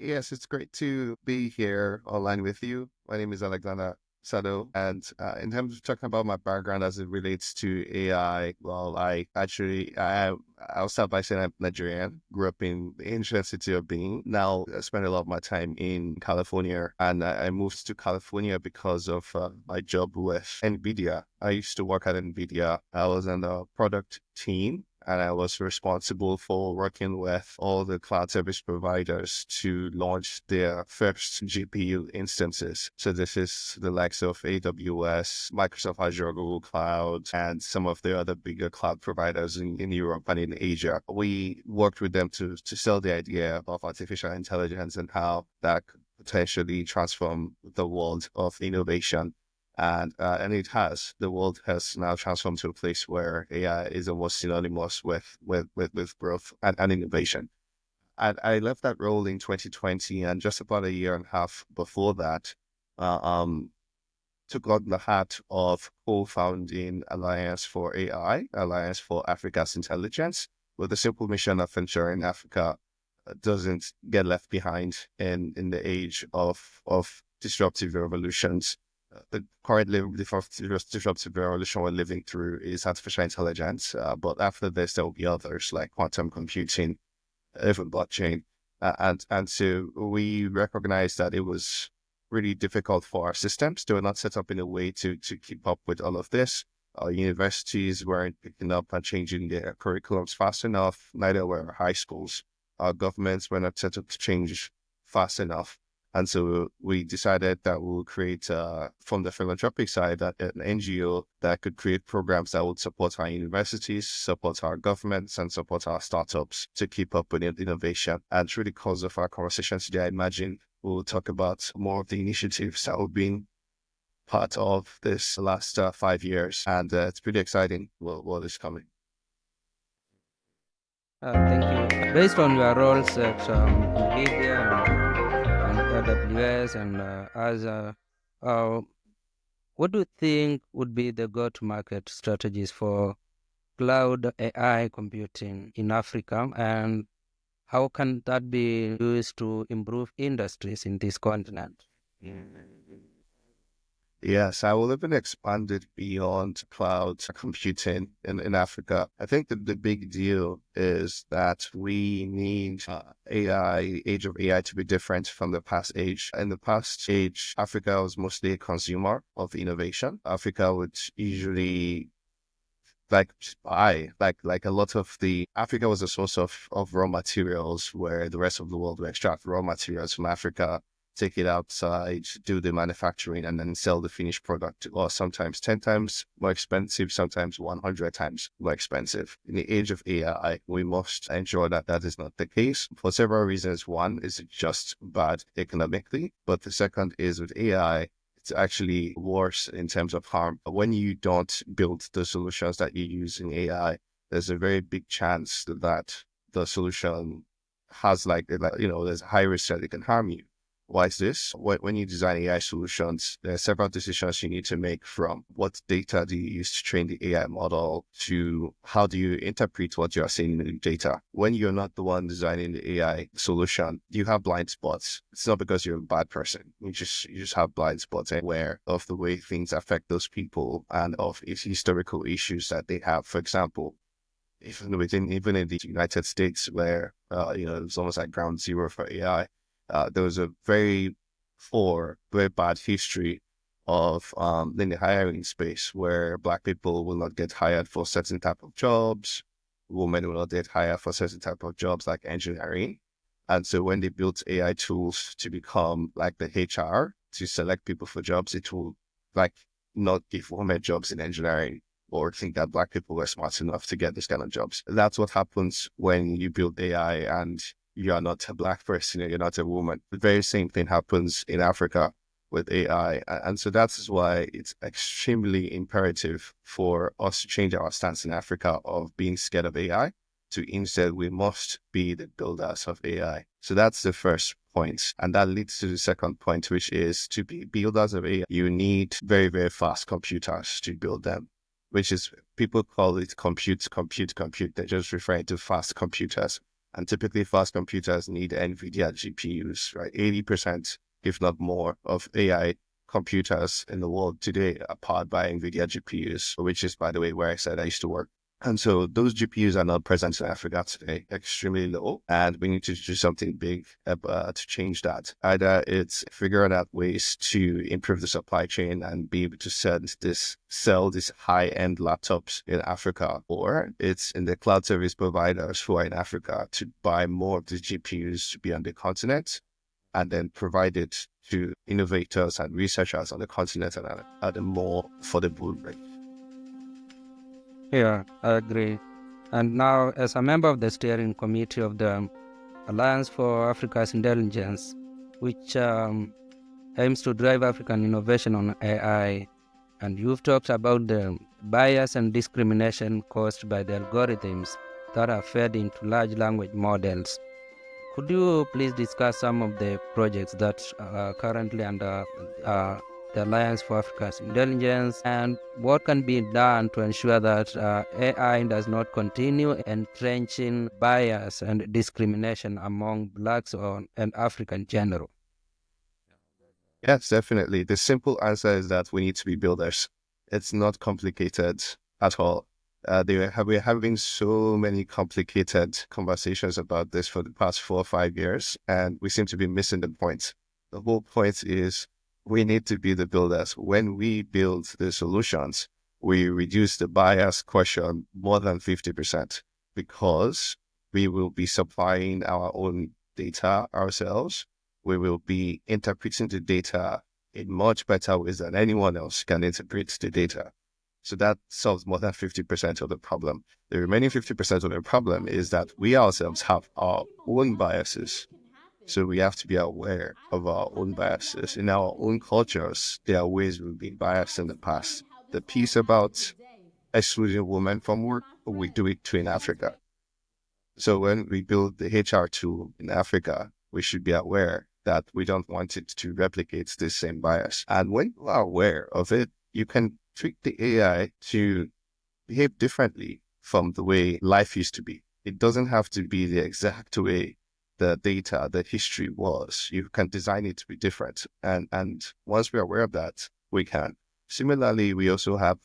Yes, it's great to be here online with you. My name is Alex Tsado, and in terms of talking about my background as it relates to AI, well, I'll start by saying I'm Nigerian. Grew up in the ancient city of Benin. Now I spend a lot of my time in California, and I moved to California because of my job with NVIDIA. I used to work at NVIDIA. I was on the product team, and I was responsible for working with all the cloud service providers to launch their first GPU instances. So this is the likes of AWS, Microsoft Azure, Google Cloud, and some of the other bigger cloud providers in Europe and in Asia. We worked with them to sell the idea of artificial intelligence and how that could potentially transform the world of innovation. And it has. The world has now transformed to a place where AI is almost synonymous with growth and innovation. And I left that role in 2020, and just about a year and a half before that, uh, um, took on the hat of co-founding Alliance for AI, Alliance for Africa's Intelligence, with the simple mission of ensuring Africa doesn't get left behind in the age of disruptive revolutions. The currently disruptive revolution we're living through is artificial intelligence, but after this there will be others like quantum computing, even blockchain, and so we recognized that it was really difficult for our systems. They were not set up in a way to keep up with all of this. Our universities weren't picking up and changing their curriculums fast enough. Neither were our high schools. Our governments were not set up to change fast enough. And so we decided that we'll create, from the philanthropic side, that an NGO that could create programs that would support our universities, support our governments, and support our startups to keep up with innovation. And through the course of our conversation today, I imagine we'll talk about more of the initiatives that have been part of this last 5 years. And it's pretty exciting what is coming. Thank you. Based on your roles at NVIDIA and AWS and uh, what do you think would be the go-to-market strategies for cloud AI computing in Africa, and how can that be used to improve industries in this continent? Yes, I will even expand it beyond cloud computing in Africa. I think that the big deal is that we need age of AI to be different from the past age. In the past age, Africa was mostly a consumer of innovation. Africa would usually buy like a lot of the Africa was a source of raw materials where the rest of the world would extract raw materials from Africa, take it outside, do the manufacturing, and then sell the finished product, or sometimes 10 times more expensive, sometimes 100 times more expensive. In the age of AI, we must ensure that that is not the case for several reasons. One is it's just bad economically, but the second is with AI, it's actually worse in terms of harm. When you don't build the solutions that you use in AI, there's a very big chance that the solution has there's a high risk that it can harm you. Why is this? When you design AI solutions, there are several decisions you need to make, from what data do you use to train the AI model to how do you interpret what you are seeing in the data. When you're not the one designing the AI solution, you have blind spots. It's not because you're a bad person. You just have blind spots and aware of the way things affect those people and of its historical issues that they have. For example, even in the United States, where it's almost like ground zero for AI, there was a very bad history of in the hiring space where Black people will not get hired for certain type of jobs, women will not get hired for certain type of jobs like engineering. And so when they built AI tools to become like the HR to select people for jobs, it will like not give women jobs in engineering or think that Black people were smart enough to get this kind of jobs. That's what happens when you build AI and you are not a Black person, you're not a woman. The very same thing happens in Africa with AI. And so that's why it's extremely imperative for us to change our stance in Africa of being scared of AI to instead we must be the builders of AI. So that's the first point. And that leads to the second point, which is to be builders of AI, you need very, very fast computers to build them, which is people call it compute. They're just referring to fast computers. And typically fast computers need NVIDIA GPUs, right? 80%, if not more, of AI computers in the world today are powered by NVIDIA GPUs, which is, by the way, where I said I used to work. And so those GPUs are not present in Africa today, extremely low. And we need to do something big to change that. Either it's figuring out ways to improve the supply chain and be able to sell these high-end laptops in Africa, or it's in the cloud service providers who are in Africa to buy more of the GPUs to be on the continent and then provide it to innovators and researchers on the continent at a more affordable rate. Yeah, I agree. And now, as a member of the steering committee of the Alliance for Africa's Intelligence, which aims to drive African innovation on AI, and you've talked about the bias and discrimination caused by the algorithms that are fed into large language models. Could you please discuss some of the projects that are currently under the Alliance for Africa's Intelligence, and what can be done to ensure that AI does not continue entrenching bias and discrimination among Blacks and Africa in general? Yes, definitely. The simple answer is that we need to be builders. It's not complicated at all. We're having so many complicated conversations about this for the past 4 or 5 years, and we seem to be missing the point. The whole point is we need to be the builders. When we build the solutions, we reduce the bias question more than 50% because we will be supplying our own data ourselves. We will be interpreting the data in much better ways than anyone else can interpret the data. So that solves more than 50% of the problem. The remaining 50% of the problem is that we ourselves have our own biases. So we have to be aware of our own biases. In our own cultures, there are ways we've been biased in the past. The piece about excluding women from work, we do it too in Africa. So when we build the HR tool in Africa, we should be aware that we don't want it to replicate this same bias. And when you are aware of it, you can trick the AI to behave differently from the way life used to be. It doesn't have to be the exact way the data, the history was. You can design it to be different. And once we're aware of that, we can. Similarly, we also have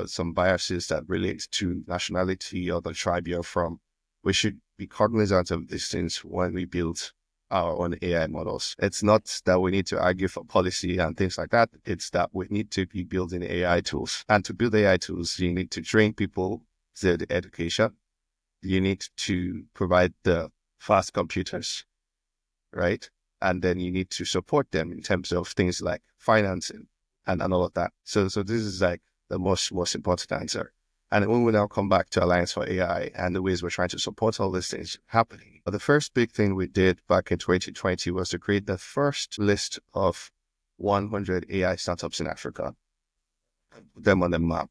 some biases that relate to nationality or the tribe you're from. We should be cognizant of these things when we build our own AI models. It's not that we need to argue for policy and things like that. It's that we need to be building AI tools. And to build AI tools, you need to train people through the education. You need to provide the fast computers, right? And then you need to support them in terms of things like financing and all of that. So this is like the most important answer. And when we now come back to Alliance for AI and the ways we're trying to support all these things happening, but the first big thing we did back in 2020 was to create the first list of 100 AI startups in Africa, put them on the map.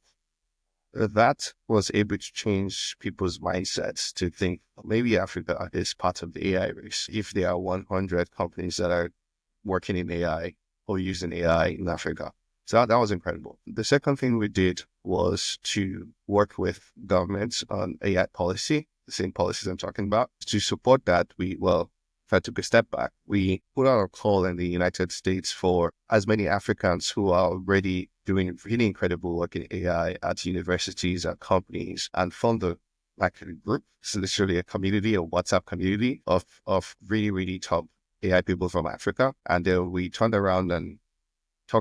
That was able to change people's mindsets to think maybe Africa is part of the AI race. If there are 100 companies that are working in AI or using AI in Africa. So that was incredible. The second thing we did was to work with governments on AI policy, the same policies I'm talking about. To support that, if I took a step back, we put out a call in the United States for as many Africans who are already doing really incredible work in AI at universities and companies and formed a group. It's literally a community, a WhatsApp community of really, really top AI people from Africa. And then we turned around and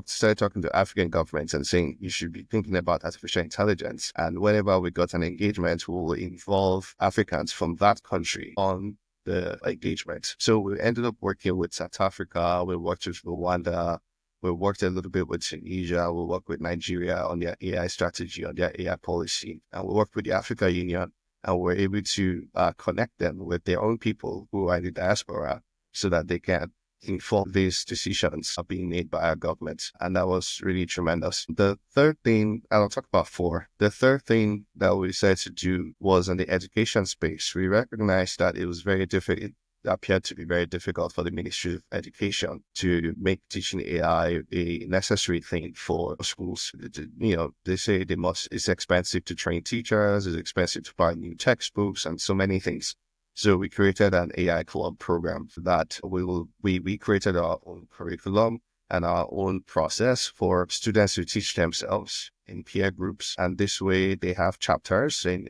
started talking to African governments and saying, you should be thinking about artificial intelligence. And whenever we got an engagement, we will involve Africans from that country on the engagement. So we ended up working with South Africa, we worked with Rwanda, we worked a little bit with Tunisia, we worked with Nigeria on their AI strategy, on their AI policy, and we worked with the Africa Union, and we're able to connect them with their own people who are in the diaspora so that they can inform these decisions are being made by our government. And that was really tremendous. The third thing, and I'll talk about four, the third thing that we decided to do was in the education space. We recognized that it was very difficult. It appeared to be very difficult for the Ministry of Education to make teaching AI a necessary thing for schools. They say it's expensive to train teachers, it's expensive to buy new textbooks and so many things. So we created an AI club program that we created our own curriculum and our own process for students to teach themselves in peer groups. And this way they have chapters and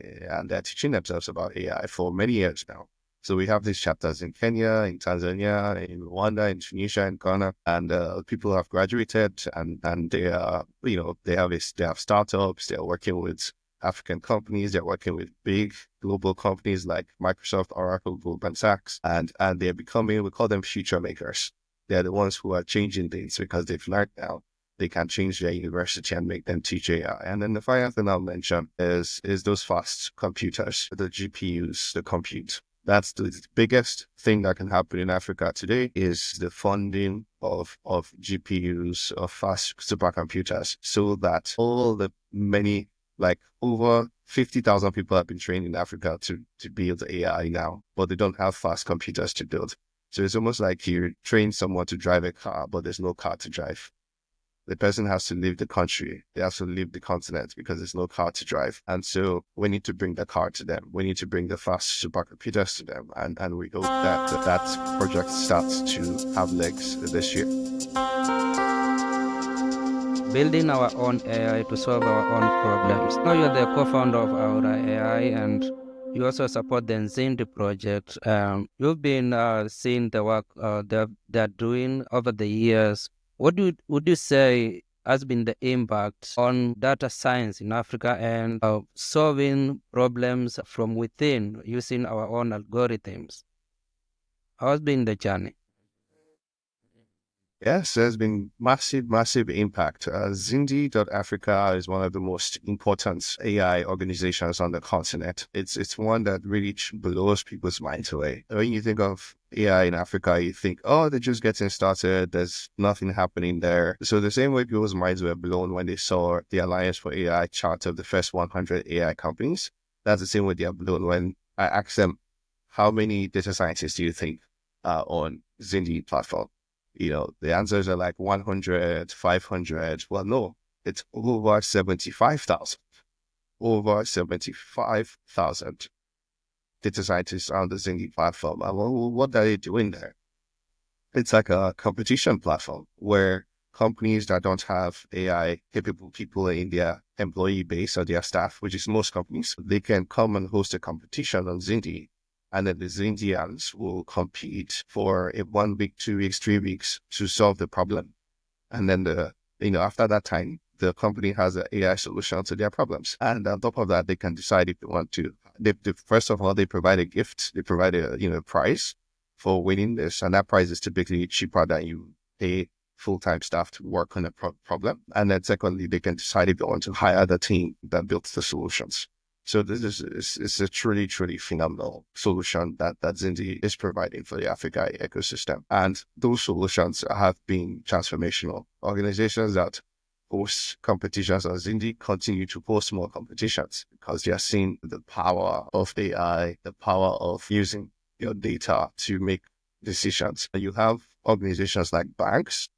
they're teaching themselves about AI for many years now. So we have these chapters in Kenya, in Tanzania, in Rwanda, in Tunisia, in Ghana, and people have graduated and they are, they have startups, they're working with African companies, they're working with big global companies like Microsoft, Oracle, Goldman Sachs, and they're becoming, we call them future makers. They're the ones who are changing things because they've learned now they can change their university and make them teach AI. And then the final thing I'll mention is those fast computers, the GPUs, the compute. That's the biggest thing that can happen in Africa today is the funding of GPUs, of fast supercomputers, so that all the many, like over 50,000 people have been trained in Africa to build AI now, but they don't have fast computers to build. So it's almost like you train someone to drive a car, but there's no car to drive. The person has to leave the country. They have to leave the continent because there's no car to drive. And so we need to bring the car to them. We need to bring the fast supercomputers to them. And we hope that project starts to have legs this year. Building our own AI to solve our own problems. Now you're the co-founder of our AI, and you also support the Nzindi project. You've been seeing the work they're doing over the years. What would you say has been the impact on data science in Africa and solving problems from within using our own algorithms? How has been the journey? Yes, there's been massive impact. Zindi.Africa is one of the most important AI organizations on the continent. It's one that really blows people's minds away. When you think of AI in Africa, you think, oh, they're just getting started. There's nothing happening there. So the same way people's minds were blown when they saw the Alliance for AI chart of the first 100 AI companies, that's the same way they are blown when I asked them, how many data scientists do you think are on Zindi platform? The answers are like 100, 500. Well, no, it's over 75,000. Over 75,000 data scientists on the Zingy platform. And what are they doing there? It's like a competition platform where companies that don't have AI capable people in their employee base or their staff, which is most companies, they can come and host a competition on Zindy. And then the Zindians will compete for a 1 week, 2 weeks, 3 weeks to solve the problem. And then after that time, the company has an AI solution to their problems. And on top of that, they can decide if they want to. First of all, they provide a gift. They provide a prize for winning this. And that prize is typically cheaper than you pay full-time staff to work on a problem. And then secondly, they can decide if they want to hire the team that builds the solutions. So this is a truly phenomenal solution that Zindi is providing for the Africa ecosystem. And those solutions have been transformational. Organizations that host competitions on Zindi continue to host more competitions because they are seeing the power of AI, the power of using your data to make decisions. You have organizations like banks,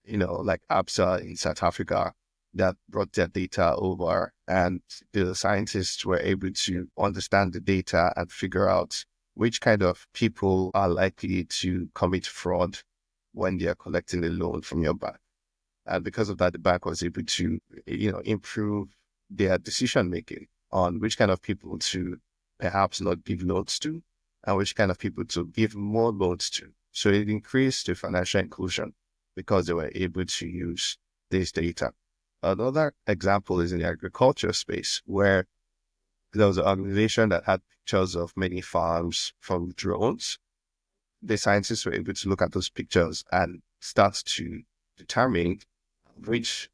like ABSA in South Africa, that brought their data over, and the scientists were able to understand the data and figure out which kind of people are likely to commit fraud when they are collecting a loan from your bank. And because of that, the bank was able to, improve their decision making on which kind of people to perhaps not give loans to and which kind of people to give more loans to. So it increased the financial inclusion because they were able to use this data. Another example is in the agriculture space, where there was an organization that had pictures of many farms from drones. The scientists were able to look at those pictures and start to determine which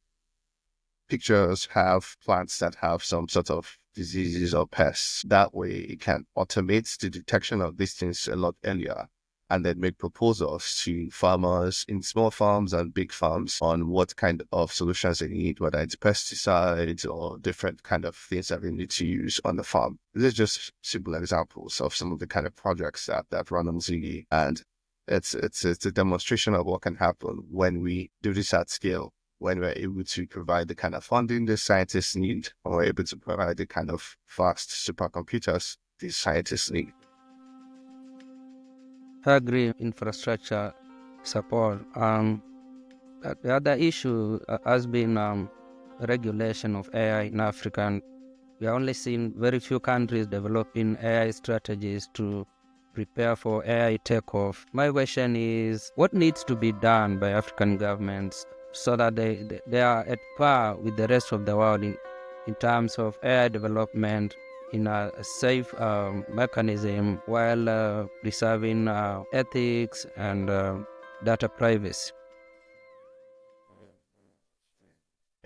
pictures have plants that have some sort of diseases or pests. That way it can automate the detection of these things a lot earlier, and then make proposals to farmers in small farms and big farms on what kind of solutions they need, whether it's pesticides or different kind of things that they need to use on the farm. These are just simple examples of some of the kind of projects that run on Ziggy. And it's a demonstration of what can happen when we do this at scale, when we're able to provide the kind of funding the scientists need, or we're able to provide the kind of fast supercomputers these scientists need. agree. Infrastructure support. The other issue has been regulation of AI in Africa. And we are only seeing very few countries developing AI strategies to prepare for AI takeoff. My question is, what needs to be done by African governments so that they are at par with the rest of the world in terms of AI development in a safe mechanism while preserving ethics and data privacy?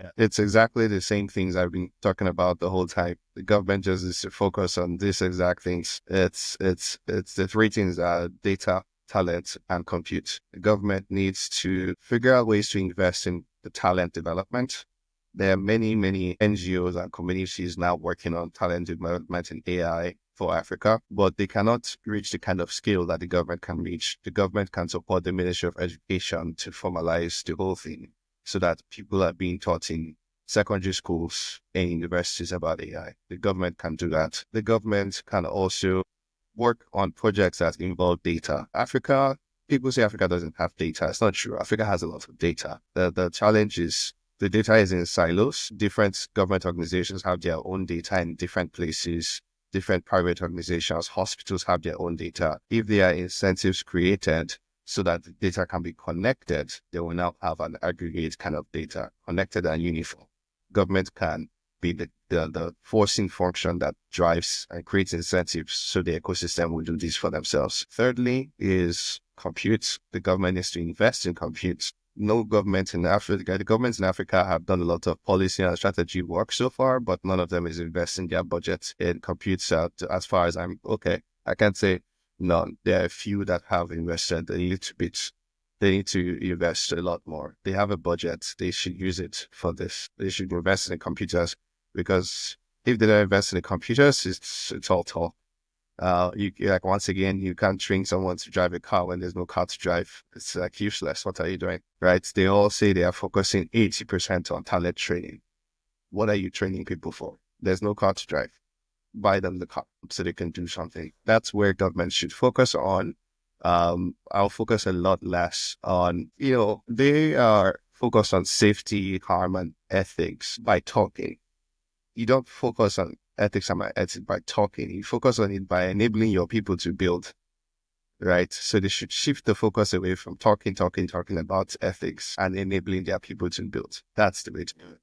Yeah. It's exactly the same things I've been talking about the whole time. The government just needs to focus on these exact things. It's the three things: data, talent, and compute. The government needs to figure out ways to invest in the talent development. There are many NGOs and communities now working on talent development in AI for Africa, but they cannot reach the kind of scale that the government can reach. The government can support the Ministry of Education to formalize the whole thing so that people are being taught in secondary schools and universities about AI. The government can do that. The government can also work on projects that involve data. Africa, people say Africa doesn't have data. It's not true. Africa has a lot of data. The challenge is the data is in silos. Different government organizations have their own data in different places. Different private organizations, hospitals have their own data. If there are incentives created so that the data can be connected, they will now have an aggregate kind of data, connected and uniform. Government can be the forcing function that drives and creates incentives so the ecosystem will do this for themselves. Thirdly is compute. The government needs to invest in compute. No government in Africa, the governments in Africa have done a lot of policy and strategy work so far, but none of them is investing their budget in compute. As far as I can't say none. There are a few that have invested a little bit. They need to invest a lot more. They have a budget. They should use it for this. They should invest in computers, because if they don't invest in the computers, it's all talk. Once again, you can't train someone to drive a car when there's no car to drive. It's like useless. What are you doing? Right? They all say they are focusing 80% on talent training. What are you training people for? There's no car to drive. Buy them the car so they can do something. That's where government should focus on. I'll focus a lot less on, they are focused on safety, harm, and ethics by talking. You don't focus on ethics and ethics by talking. You focus on it by enabling your people to build, right? So they should shift the focus away from talking about ethics and enabling their people to build. That's the way to do it.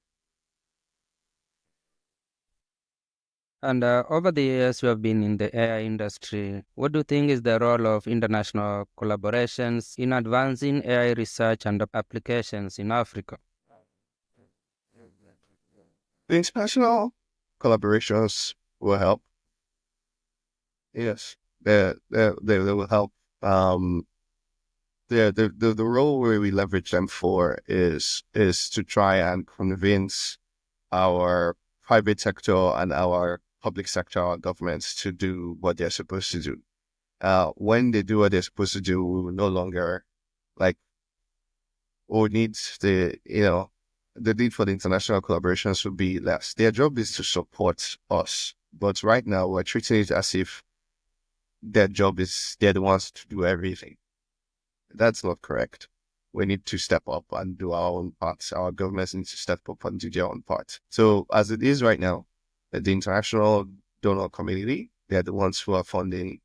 And over the years you have been in the AI industry, what do you think is the role of international collaborations in advancing AI research and applications in Africa? The international collaborations will help. Yes, they will help. The role where we leverage them for is to try and convince our private sector and our public sector governments to do what they're supposed to do. When they do what they're supposed to do, we will no longer or needs the need for the international collaborations will be less. Their job is to support us, but right now we're treating it as if their job is they're the ones to do everything. That's not correct. We need to step up and do our own parts. Our governments need to step up and do their own part. So as it is right now, the international donor community, they're the ones who are funding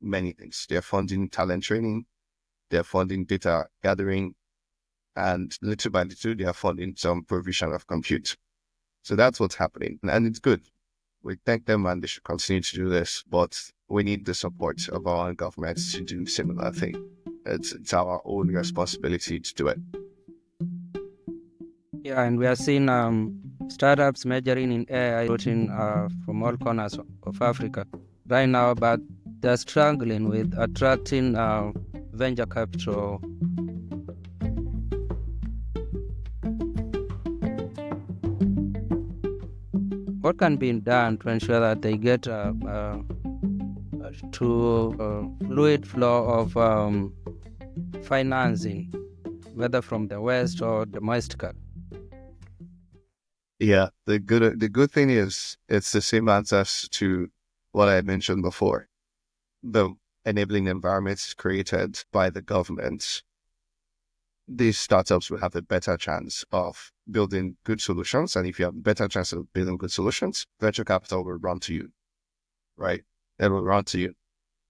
many things. They're funding talent training, they're funding data gathering, and little by little, they are funding some provision of compute. So that's what's happening. And it's good. We thank them and they should continue to do this, but we need the support of our own governments to do similar thing. It's our own responsibility to do it. Yeah, and we are seeing startups majoring in AI routine from all corners of Africa right now, but they're struggling with attracting venture capital. What can be done to ensure that they get to fluid flow of financing, whether from the West or domestic? Yeah, the good thing is it's the same answers to what I mentioned before. The enabling environments created by the government, these startups will have a better chance of building good solutions. And if you have a better chance of building good solutions, venture capital will run to you, right? It will run to you.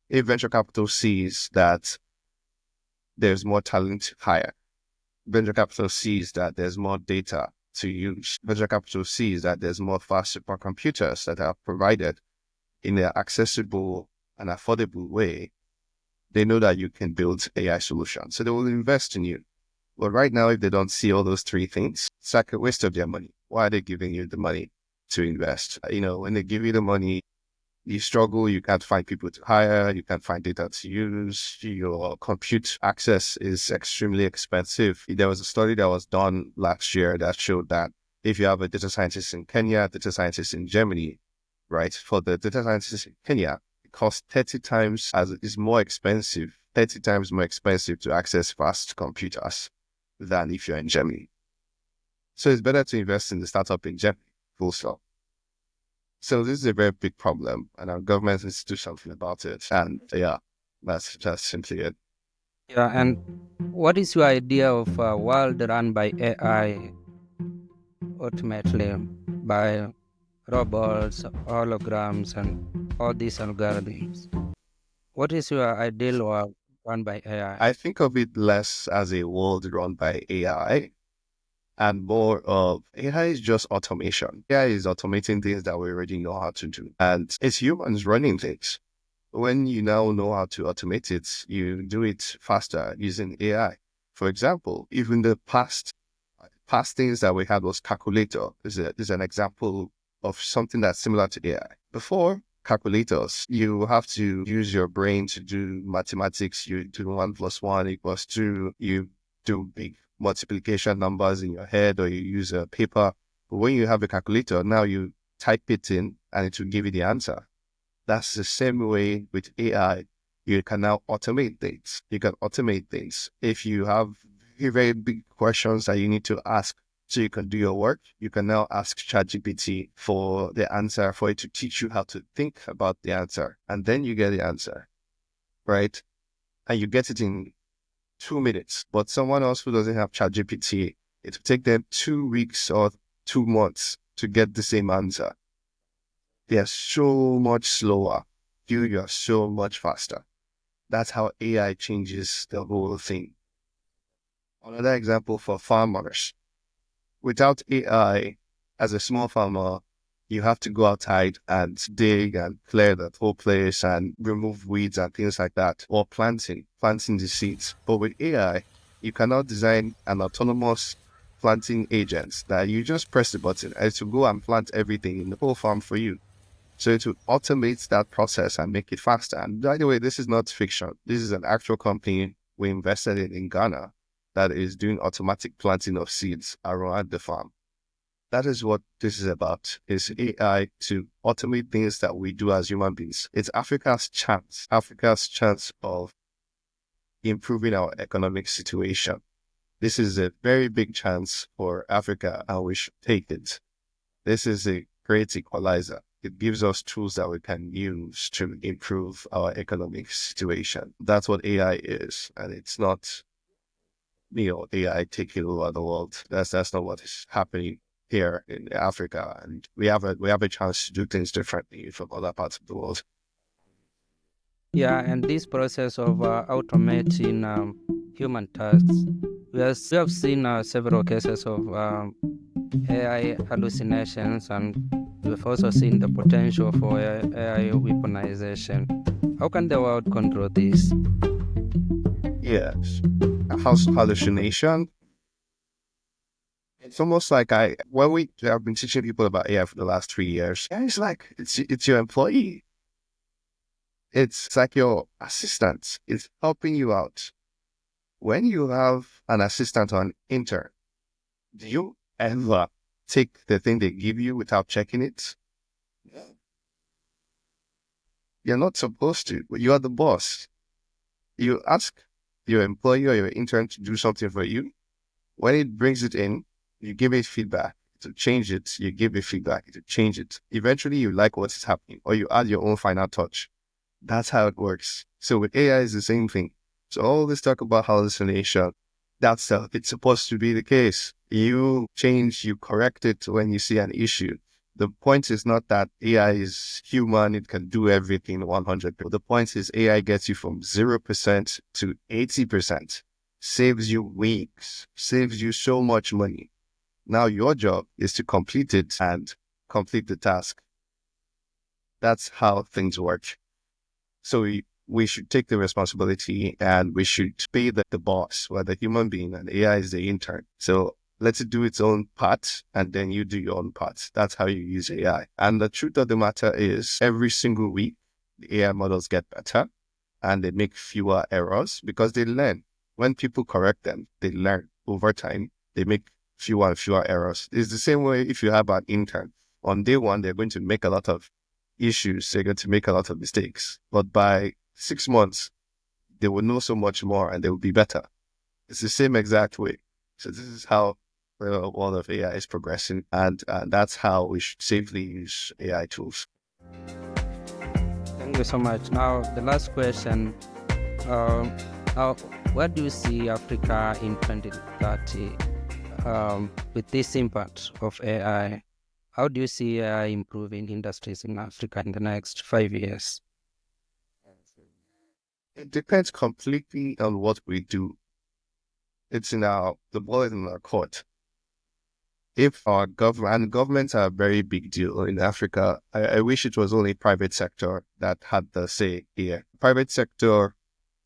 If venture capital sees that there's more talent to hire, venture capital sees that there's more data to use, venture capital sees that there's more fast supercomputers that are provided in an accessible and affordable way, they know that you can build AI solutions. So they will invest in you. But right now, if they don't see all those three things, it's like a waste of their money. Why are they giving you the money to invest? When they give you the money, you struggle, you can't find people to hire, you can't find data to use, your compute access is extremely expensive. There was a study that was done last year that showed that if you have a data scientist in Kenya, data scientist in Germany, right, for the data scientist in Kenya, it costs 30 times is more expensive, 30 times more expensive to access fast computers than if you're in Germany. So it's better to invest in the startup in Germany, full stop. So this is a very big problem, and our government needs to do something about it. And yeah, that's simply it. Yeah, and what is your idea of a world run by AI, ultimately by robots, holograms, and all these algorithms? What is your ideal world run by AI? I think of it less as a world run by AI and more of AI is just automation. AI is automating things that we already know how to do. And it's humans running things. When you now know how to automate it, you do it faster using AI. For example, even the past things that we had was calculator. Is an example of something that's similar to AI. Before calculators, you have to use your brain to do mathematics. You do 1+1=2. You do big multiplication numbers in your head, or you use a paper. But when you have a calculator, now you type it in and it will give you the answer. That's the same way with AI. You can now automate things. You can automate things. If you have very, very big questions that you need to ask so you can do your work, you can now ask ChatGPT for the answer, for it to teach you how to think about the answer. And then you get the answer, right? And you get it in 2 minutes. But someone else who doesn't have ChatGPT, it will take them 2 weeks or 2 months to get the same answer. They are so much slower. You are so much faster. That's how AI changes the whole thing. Another example for farmers. Without AI, as a small farmer, you have to go outside and dig and clear the whole place and remove weeds and things like that, or planting the seeds. But with AI, you can now design an autonomous planting agent that you just press the button and it will go and plant everything in the whole farm for you. So to automate that process and make it faster. And by the way, this is not fiction. This is an actual company we invested in Ghana that is doing automatic planting of seeds around the farm. That is what this is about, is AI to automate things that we do as human beings. It's Africa's chance of improving our economic situation. This is a very big chance for Africa, and we should take it. This is a great equalizer. It gives us tools that we can use to improve our economic situation. That's what AI is. And it's not, AI taking over the world. That's not what is happening here in Africa. And we have a chance to do things differently from other parts of the world. Yeah, and this process of automating human tasks, we have seen several cases of AI hallucinations, and we've also seen the potential for AI weaponization. How can the world control this? Yes. A house hallucination. It's almost like when we have been teaching people about AI for the last 3 years, yeah, it's like it's your employee. It's like your assistant. It's helping you out. When you have an assistant or an intern, do you ever take the thing they give you without checking it? You're not supposed to, but you are the boss. You ask your employee or your intern to do something for you. When it brings it in, you give it feedback to change it. You give it feedback to change it. Eventually, you like what is happening, or you add your own final touch. That's how it works. So with AI, is the same thing. So all this talk about hallucination, it's supposed to be the case. You change, you correct it when you see an issue. The point is not that AI is human, it can do everything 100%. The point is AI gets you from 0% to 80%, saves you weeks, saves you so much money. Now your job is to complete it and complete the task. That's how things work. So we should take the responsibility and we should pay the boss, or the human being, and AI is the intern. So let it do its own part and then you do your own part. That's how you use AI. And the truth of the matter is every single week, the AI models get better and they make fewer errors because they learn. When people correct them, they learn over time. They make fewer and fewer errors. It's the same way if you have an intern. On day one, they're going to make a lot of issues. They're going to make a lot of mistakes. But by 6 months, they will know so much more and they will be better. It's the same exact way. So this is how the world of AI is progressing. And that's how we should safely use AI tools. Thank you so much. Now, the last question. Um, now, where do you see Africa in 2030 with this impact of AI? How do you see AI improving industries in Africa in the next 5 years? It depends completely on what we do. The ball is in our court. If our governments are a very big deal in Africa, I wish it was only private sector that had the say here. Private sector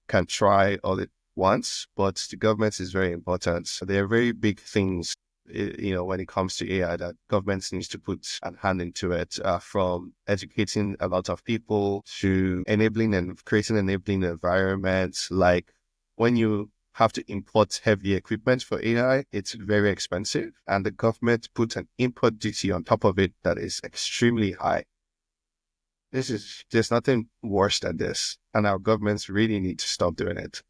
can try all it wants, but the government is very important. So there are very big things, when it comes to AI that governments needs to put a hand into it, from educating a lot of people to enabling and creating enabling environments. Like when you have to import heavy equipment for AI, it's very expensive. And the government puts an import duty on top of it that is extremely high. There's nothing worse than this. And our governments really need to stop doing it.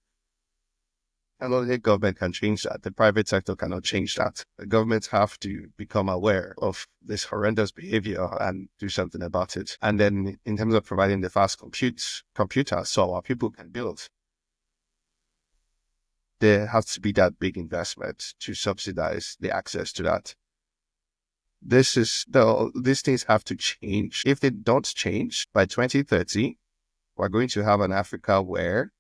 And only the government can change that. The private sector cannot change that. The governments have to become aware of this horrendous behavior and do something about it. And then in terms of providing the fast computers so our people can build, there has to be that big investment to subsidize the access to that. These things have to change. If they don't change by 2030, we're going to have an Africa where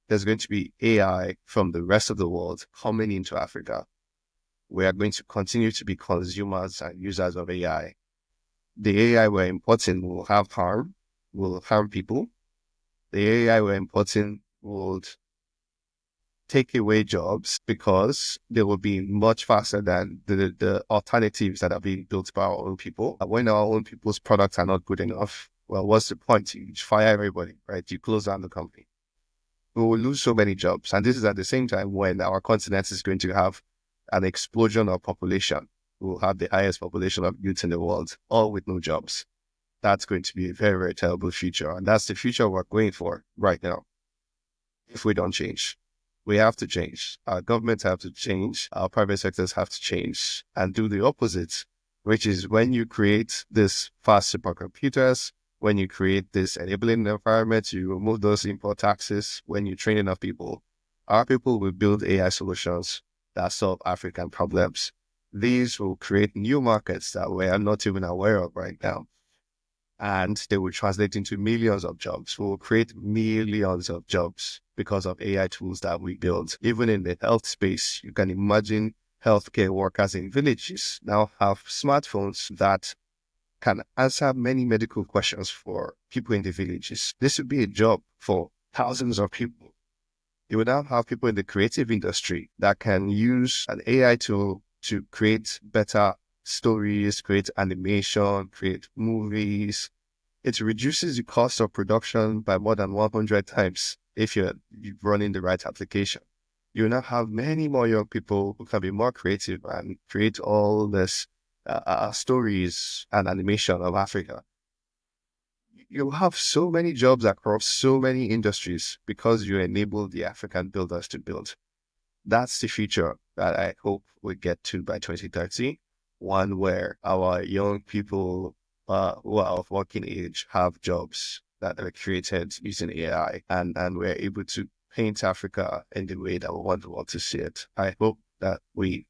there's going to be AI from the rest of the world coming into Africa. We are going to continue to be consumers and users of AI. The AI we're importing will harm people. The AI we're importing would take away jobs because they will be much faster than the alternatives that are being built by our own people. When our own people's products are not good enough, well, what's the point? You fire everybody, right? You close down the company. We will lose so many jobs. And this is at the same time when our continent is going to have an explosion of population. We will have the highest population of youth in the world, all with no jobs. That's going to be a very, very terrible future. And that's the future we're going for right now. If we don't change, we have to change. Our governments have to change. Our private sectors have to change and do the opposite, which is when you create this fast supercomputers, when you create this enabling environment, you remove those import taxes. When you train enough people, our people will build AI solutions that solve African problems. These will create new markets that we are not even aware of right now. And they will translate into millions of jobs. We will create millions of jobs because of AI tools that we build. Even in the health space, you can imagine healthcare workers in villages now have smartphones that can answer many medical questions for people in the villages. This would be a job for thousands of people. You would now have people in the creative industry that can use an AI tool to create better stories, create animation, create movies. It reduces the cost of production by more than 100 times if you're running the right application. You now have many more young people who can be more creative and create all this stories and animation of Africa. You have so many jobs across so many industries because you enable the African builders to build. That's the future that I hope we get to by 2030. One where our young people who are of working age have jobs that are created using AI, and we're able to paint Africa in the way that we want to see it. I hope that we